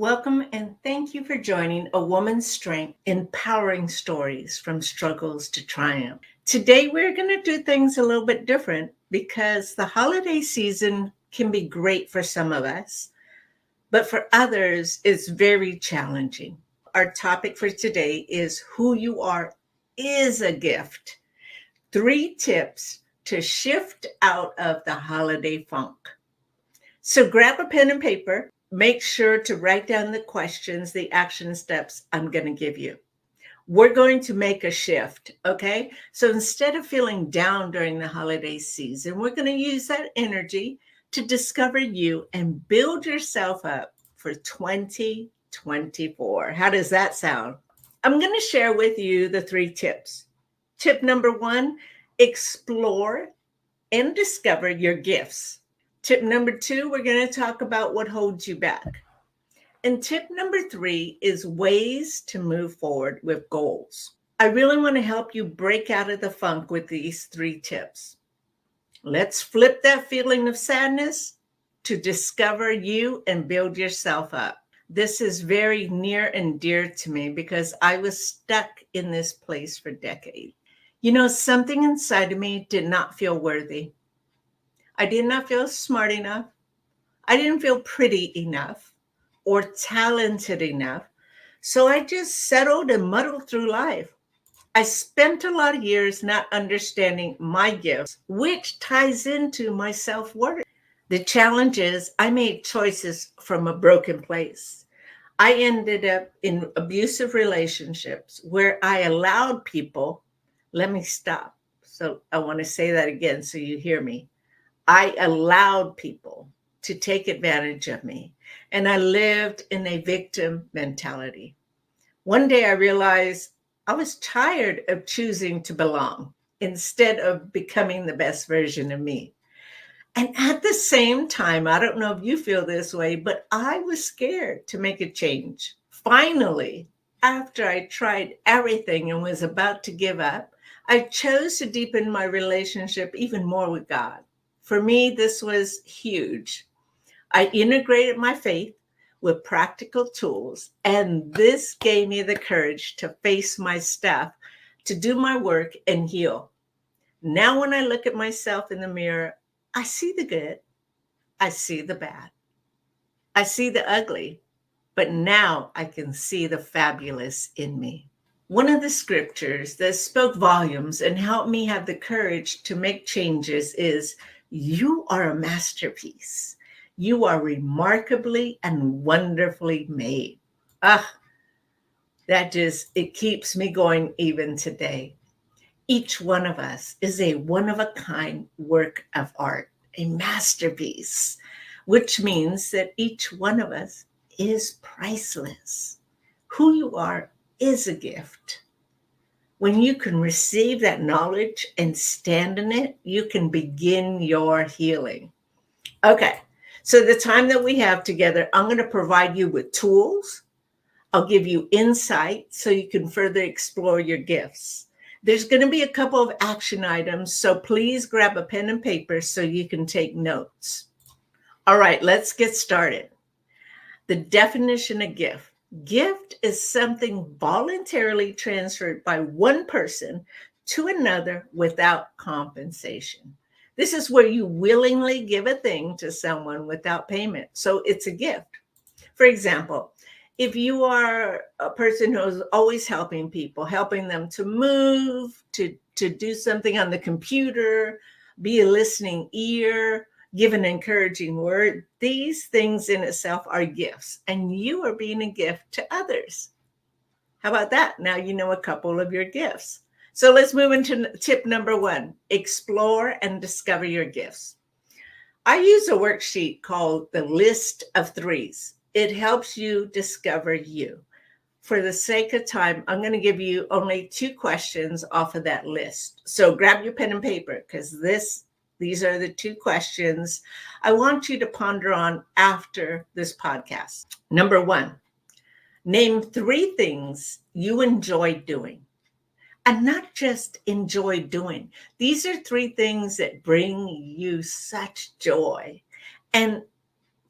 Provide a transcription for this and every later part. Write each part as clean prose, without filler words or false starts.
Welcome and thank you for joining A Woman's Strength, Empowering Stories from Struggles to Triumph. Today, we're going to do things a little bit different because the holiday season can be great for some of us, but for others, it's very challenging. Our topic for today is Who You Are is a Gift. 3 tips to shift out of the holiday funk. So grab a pen and paper. Make sure to write down the questions, the action steps I'm going to give you. We're going to make a shift, okay? So instead of feeling down during the holiday season, we're going to use that energy to discover you and build yourself up for 2024. How does that sound? I'm going to share with you the 3 tips. Tip number 1, explore and discover your gifts. Tip number 2, we're going to talk about what holds you back. And tip number 3 is ways to move forward with goals. I really want to help you break out of the funk with these 3 tips. Let's flip that feeling of sadness to discover you and build yourself up. This is very near and dear to me because I was stuck in this place for decades. You know, something inside of me did not feel worthy. I did not feel smart enough. I didn't feel pretty enough or talented enough. So I just settled and muddled through life. I spent a lot of years not understanding my gifts, which ties into my self-worth. The challenge is I made choices from a broken place. I ended up in abusive relationships where I allowed people, let me stop. So I want to say that again so you hear me. I allowed people to take advantage of me, and I lived in a victim mentality. One day I realized I was tired of choosing to belong instead of becoming the best version of me. And at the same time, I don't know if you feel this way, but I was scared to make a change. Finally, after I tried everything and was about to give up, I chose to deepen my relationship even more with God. For me, this was huge. I integrated my faith with practical tools, and this gave me the courage to face my stuff, to do my work and heal. Now, when I look at myself in the mirror, I see the good, I see the bad, I see the ugly, but now I can see the fabulous in me. One of the scriptures that spoke volumes and helped me have the courage to make changes is, "You are a masterpiece. You are remarkably and wonderfully made." It keeps me going even today. Each one of us is a one-of-a-kind work of art, a masterpiece, which means that each one of us is priceless. Who you are is a gift. When you can receive that knowledge and stand in it, you can begin your healing. Okay, so the time that we have together, I'm going to provide you with tools. I'll give you insight so you can further explore your gifts. There's going to be a couple of action items, so please grab a pen and paper so you can take notes. All right, let's get started. The definition of gift. Gift is something voluntarily transferred by one person to another without compensation. This is where you willingly give a thing to someone without payment. So it's a gift. For example, if you are a person who's always helping people, helping them to move, to do something on the computer, be a listening ear, give an encouraging word, these things in itself are gifts, and you are being a gift to others. How about that? Now you know a couple of your gifts. So let's move into tip number 1, explore and discover your gifts. I use a worksheet called the List of Threes. It helps you discover you. For the sake of time, I'm going to give you only 2 questions off of that list. So grab your pen and paper because these are the 2 questions I want you to ponder on after this podcast. Number 1, name 3 things you enjoy doing. And not just enjoy doing. These are 3 things that bring you such joy. And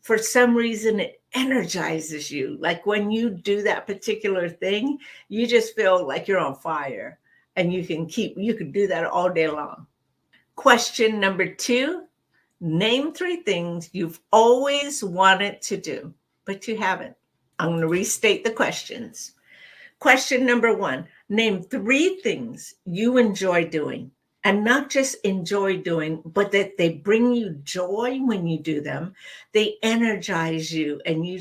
for some reason, energizes you. Like when you do that particular thing, you just feel like you're on fire and you could do that all day long. Question number 2, name 3 things you've always wanted to do, but you haven't. I'm going to restate the questions. Question number 1, name 3 things you enjoy doing, and not just enjoy doing, but that they bring you joy when you do them. They energize you and you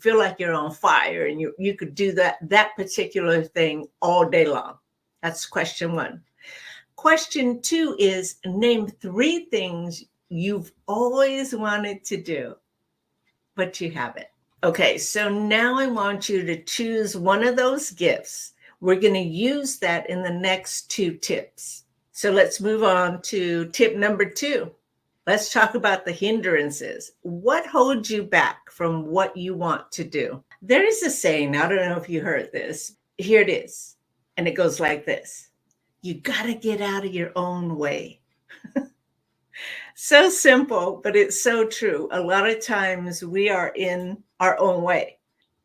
feel like you're on fire and you could do that particular thing all day long. That's question 1. Question 2 is name 3 things you've always wanted to do, but you haven't. Okay, so now I want you to choose one of those gifts. We're going to use that in the next 2 tips. So let's move on to tip number 2. Let's talk about the hindrances. What holds you back from what you want to do? There is a saying, I don't know if you heard this. Here it is. And it goes like this. You got to get out of your own way. So simple, but it's so true. A lot of times we are in our own way.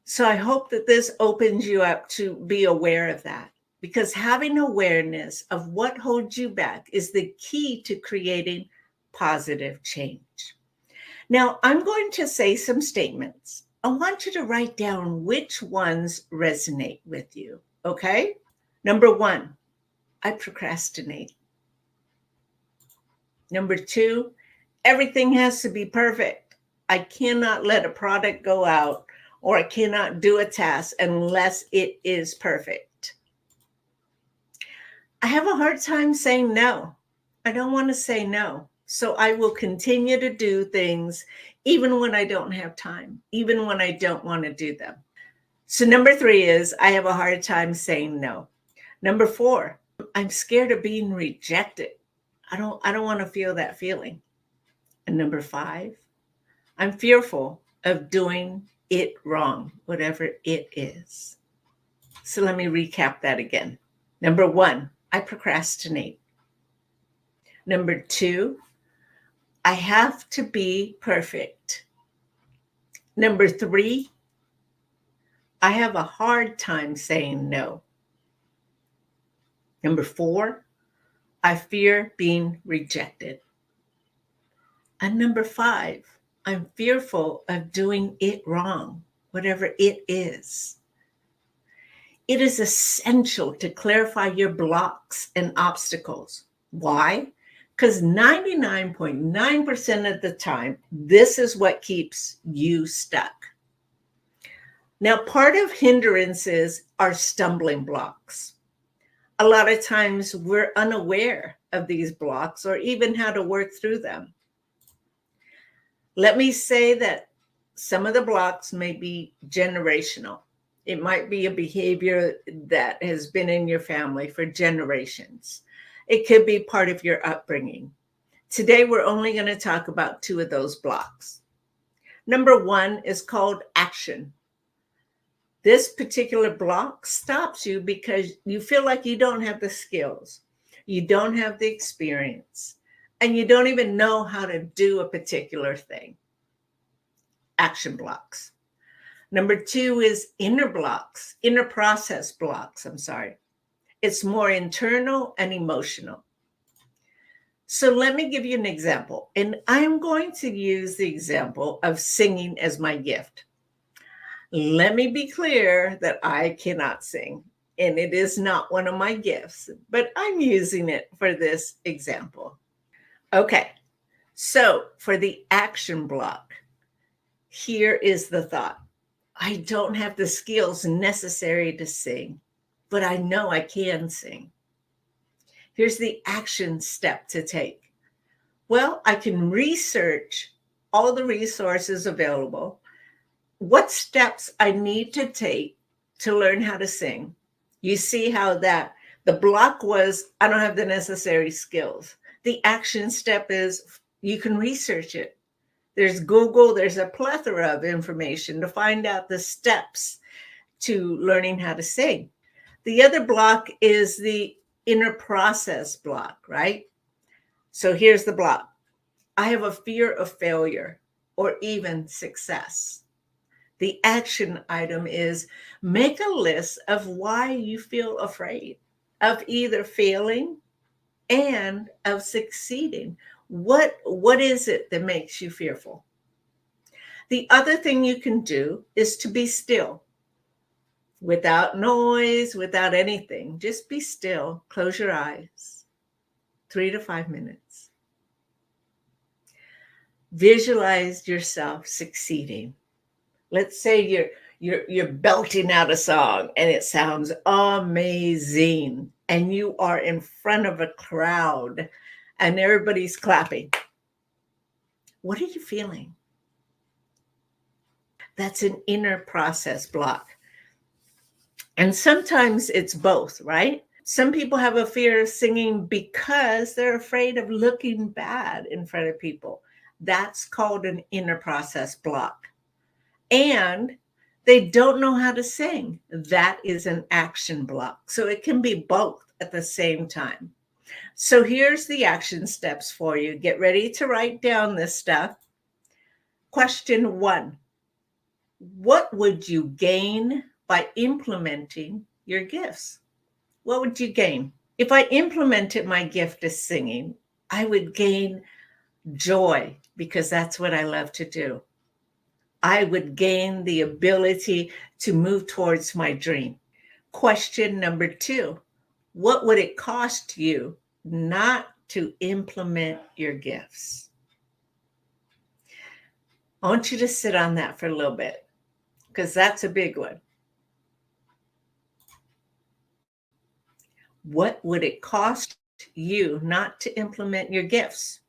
So I hope that this opens you up to be aware of that, because having awareness of what holds you back is the key to creating positive change. Now, I'm going to say some statements. I want you to write down which ones resonate with you, okay? Number 1, I procrastinate. Number 2, everything has to be perfect. I cannot let a product go out or I cannot do a task unless it is perfect. I have a hard time saying no. I don't want to say no. So I will continue to do things even when I don't have time, even when I don't want to do them. So number 3 is I have a hard time saying no. Number 4, I'm scared of being rejected. I don't want to feel that feeling. And number 5, I'm fearful of doing it wrong, whatever it is. So let me recap that again. Number 1, I procrastinate. Number 2, I have to be perfect. Number 3, I have a hard time saying no. Number 4, I fear being rejected. And number 5, I'm fearful of doing it wrong, whatever it is. It is essential to clarify your blocks and obstacles. Why? Because 99.9% of the time, this is what keeps you stuck. Now, part of hindrances are stumbling blocks. A lot of times we're unaware of these blocks or even how to work through them. Let me say that some of the blocks may be generational. It might be a behavior that has been in your family for generations. It could be part of your upbringing. Today, we're only going to talk about 2 of those blocks. Number 1 is called action. This particular block stops you because you feel like you don't have the skills, you don't have the experience, and you don't even know how to do a particular thing. Action blocks. Number 2 is inner process blocks. It's more internal and emotional. So let me give you an example. And I'm going to use the example of singing as my gift. Let me be clear that I cannot sing, and it is not one of my gifts, but I'm using it for this example. Okay, so for the action block, here is the thought. I don't have the skills necessary to sing, but I know I can sing. Here's the action step to take. Well, I can research all the resources available, what steps I need to take to learn how to sing. You see how that the block was, I don't have the necessary skills. The action step is you can research it. There's Google, there's a plethora of information to find out the steps to learning how to sing. The other block is the inner process block, right? So here's the block. I have a fear of failure or even success. The action item is make a list of why you feel afraid of either failing and of succeeding. What is it that makes you fearful? The other thing you can do is to be still, without noise, without anything. Just be still. Close your eyes. 3 to 5 minutes. Visualize yourself succeeding. Let's say you're belting out a song and it sounds amazing, and you are in front of a crowd and everybody's clapping. What are you feeling? That's an inner process block. And sometimes it's both, right? Some people have a fear of singing because they're afraid of looking bad in front of people. That's called an inner process block. And they don't know how to sing. That is an action block. So it can be both at the same time. So here's the action steps for you. Get ready to write down this stuff. Question 1. What would you gain by implementing your gifts? What would you gain? If I implemented my gift of singing, I would gain joy because that's what I love to do. I would gain the ability to move towards my dream. Question number 2, what would it cost you not to implement your gifts? I want you to sit on that for a little bit because that's a big one. What would it cost you not to implement your gifts?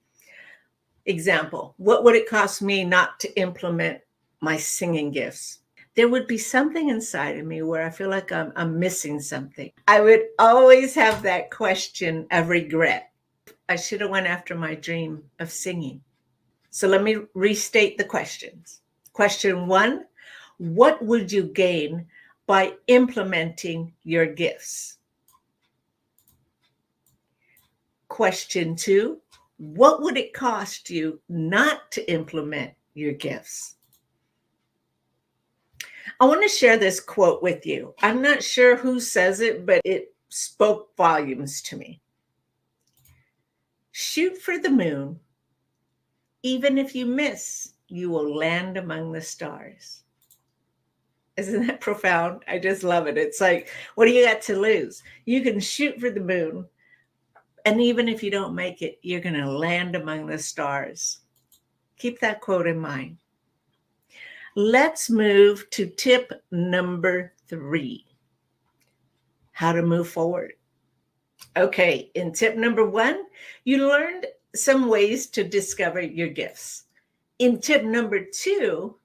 Example, what would it cost me not to implement my singing gifts? There would be something inside of me where I feel like I'm missing something. I would always have that question of regret. I should have went after my dream of singing. So let me restate the questions. Question 1, what would you gain by implementing your gifts? Question 2, what would it cost you not to implement your gifts? I want to share this quote with you. I'm not sure who says it, but it spoke volumes to me. Shoot for the moon. Even if you miss, you will land among the stars. Isn't that profound? I just love it. It's like, what do you got to lose? You can shoot for the moon. And even if you don't make it, you're going to land among the stars. Keep that quote in mind. Let's move to tip number 3, how to move forward. Okay, in tip number 1, you learned some ways to discover your gifts. In tip number 2,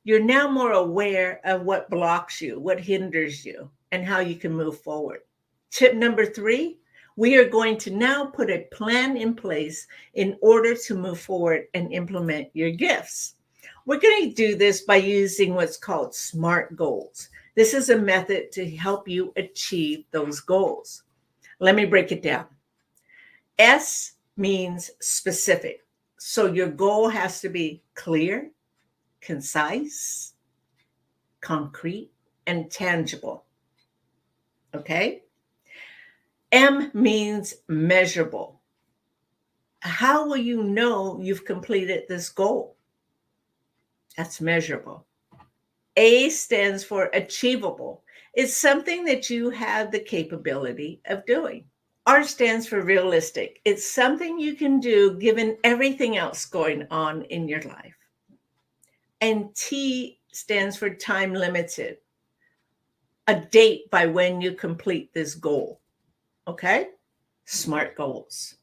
you're now more aware of what blocks you, what hinders you, and how you can move forward. Tip number 3, we are going to now put a plan in place in order to move forward and implement your gifts. We're going to do this by using what's called SMART goals. This is a method to help you achieve those goals. Let me break it down. S means specific. So your goal has to be clear, concise, concrete, and tangible. Okay? M means measurable. How will you know you've completed this goal? That's measurable. A stands for achievable. It's something that you have the capability of doing. R stands for realistic. It's something you can do given everything else going on in your life. And T stands for time limited, a date by when you complete this goal. Okay? SMART goals.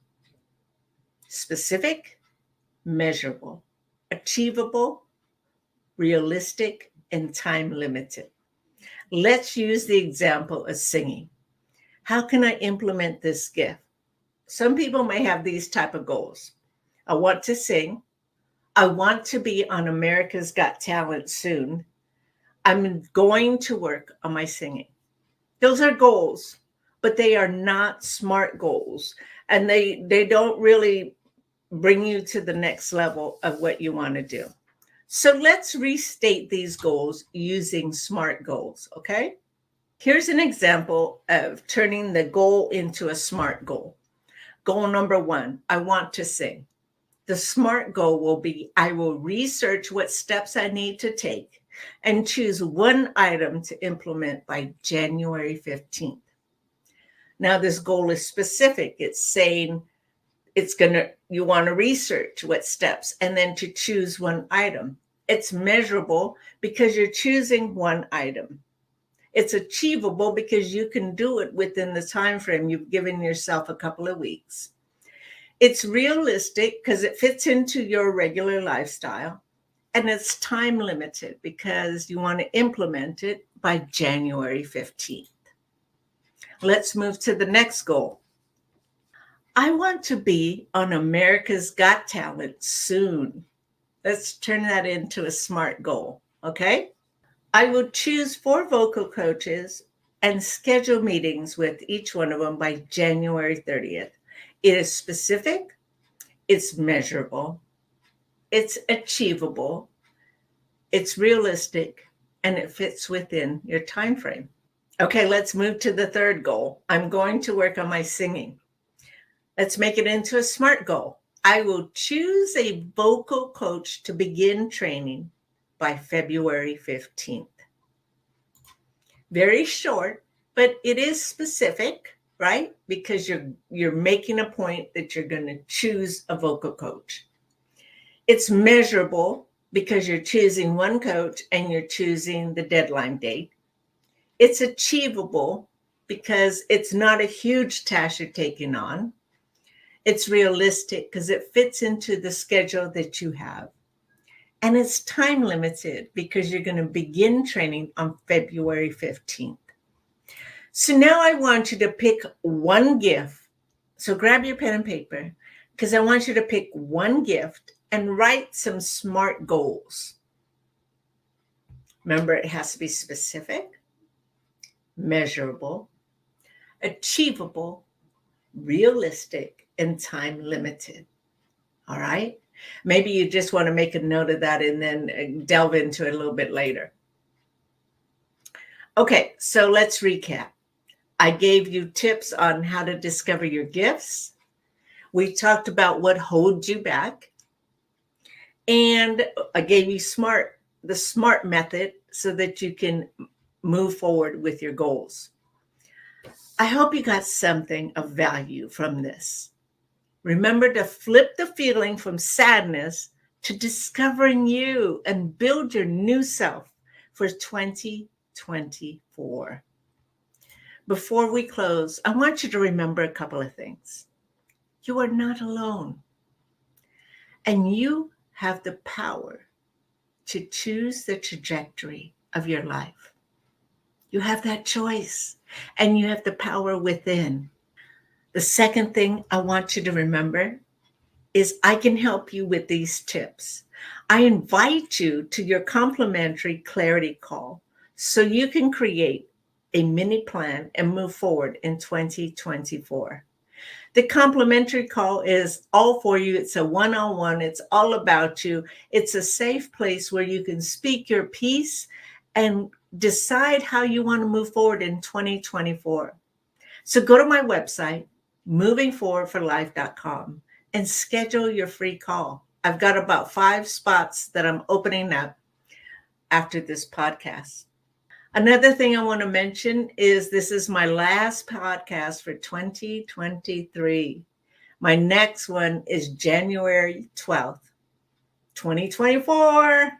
Specific, measurable, achievable, realistic, and time limited. Let's use the example of singing. How can I implement this gift? Some people may have these type of goals. I want to sing. I want to be on America's Got Talent soon. I'm going to work on my singing. Those are goals, but they are not SMART goals. And they don't really bring you to the next level of what you want to do. So let's restate these goals using SMART goals, okay? Here's an example of turning the goal into a SMART goal. Goal number 1, I want to sing. The SMART goal will be, I will research what steps I need to take and choose one item to implement by January 15th. Now, this goal is specific. It's saying you want to research what steps and then to choose one item. It's measurable because you're choosing one item. It's achievable because you can do it within the time frame you've given yourself a couple of weeks. It's realistic because it fits into your regular lifestyle. And it's time limited because you want to implement it by January 15th. Let's move to the next goal. I want to be on America's Got Talent soon. Let's turn that into a SMART goal, okay? I will choose 4 vocal coaches and schedule meetings with each one of them by January 30th. It is specific, it's measurable, it's achievable, it's realistic, and it fits within your time frame. Okay, let's move to the third goal. I'm going to work on my singing. Let's make it into a SMART goal. I will choose a vocal coach to begin training by February 15th. Very short, but it is specific, right? Because you're making a point that you're going to choose a vocal coach. It's measurable because you're choosing one coach and you're choosing the deadline date. It's achievable because it's not a huge task you're taking on. It's realistic because it fits into the schedule that you have. And it's time limited because you're going to begin training on February 15th. So now I want you to pick one gift. So grab your pen and paper because I want you to pick one gift and write some SMART goals. Remember, it has to be specific, measurable, achievable, realistic, and time limited. All right? Maybe you just want to make a note of that and then delve into it a little bit later. Okay, so let's recap. I gave you tips on how to discover your gifts. We talked about what holds you back. And I gave you the SMART method so that you can move forward with your goals. I hope you got something of value from this. Remember to flip the feeling from sadness to discovering you and build your new self for 2024. Before we close, I want you to remember a couple of things. You are not alone, and you have the power to choose the trajectory of your life. You have that choice, and you have the power within. The second thing I want you to remember is I can help you with these tips. I invite you to your complimentary clarity call so you can create a mini plan and move forward in 2024. The complimentary call is all for you. It's a one-on-one. It's all about you. It's a safe place where you can speak your piece and decide how you want to move forward in 2024. So go to my website, movingforwardforlife.com, and schedule your free call. I've got about 5 spots that I'm opening up after this podcast. Another thing I want to mention is this is my last podcast for 2023. My next one is January 12th, 2024.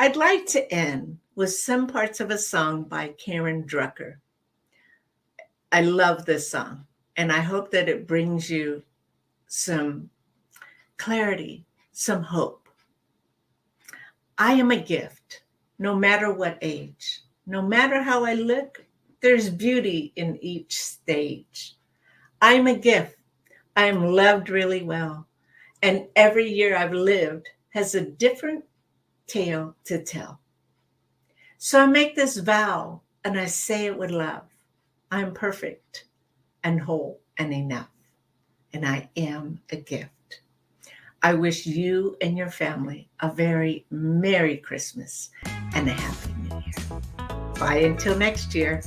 I'd like to end with some parts of a song by Karen Drucker. I love this song, and I hope that it brings you some clarity, some hope. I am a gift. No matter what age, no matter how I look, there's beauty in each stage. I'm a gift. I'm loved really well. And every year I've lived has a different tale to tell. So I make this vow and I say it with love. I'm perfect and whole and enough. And I am a gift. I wish you and your family a very Merry Christmas and a Happy New Year. Bye until next year.